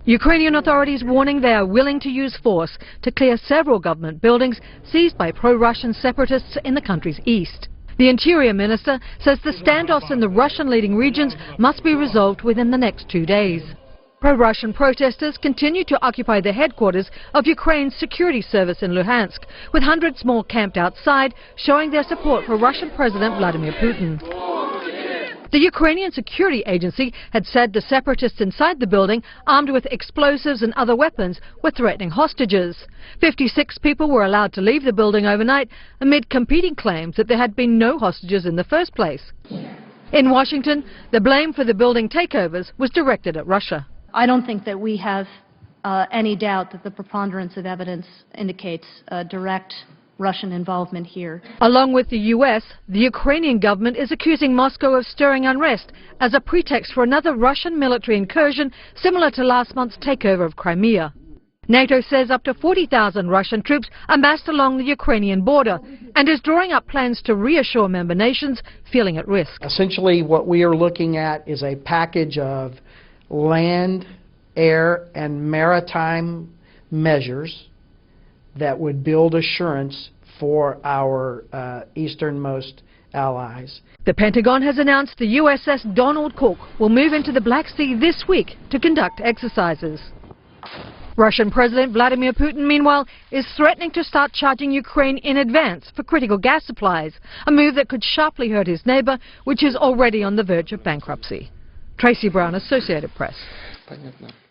Ukrainian authorities warning they are willing to use force to clear several government buildings seized by pro-Russian separatists in the country's east. The Interior Minister says the standoffs in the Russian-leading regions must be resolved within the next 2 days. Pro-Russian protesters continue to occupy the headquarters of Ukraine's security service in Luhansk, with hundreds more camped outside, showing their support for Russian President Vladimir Putin. The Ukrainian security agency had said the separatists inside the building, armed with explosives and other weapons, were threatening hostages. 56 people were allowed to leave the building overnight amid competing claims that there had been no hostages in the first place. In Washington, the blame for the building takeovers was directed at Russia. I don't think that we have any doubt that the preponderance of evidence indicates direct Russian involvement here. Along with the U.S., the Ukrainian government is accusing Moscow of stirring unrest as a pretext for another Russian military incursion similar to last month's takeover of Crimea. NATO says up to 40,000 Russian troops amassed along the Ukrainian border and is drawing up plans to reassure member nations feeling at risk. Essentially, what we are looking at is a package of land, air, and maritime measures that would build assurance for our easternmost allies. The Pentagon has announced the USS Donald Cook will move into the Black Sea this week to conduct exercises. Russian President Vladimir Putin, meanwhile, is threatening to start charging Ukraine in advance for critical gas supplies, a move that could sharply hurt his neighbor, which is already on the verge of bankruptcy. Tracy Brown, Associated Press.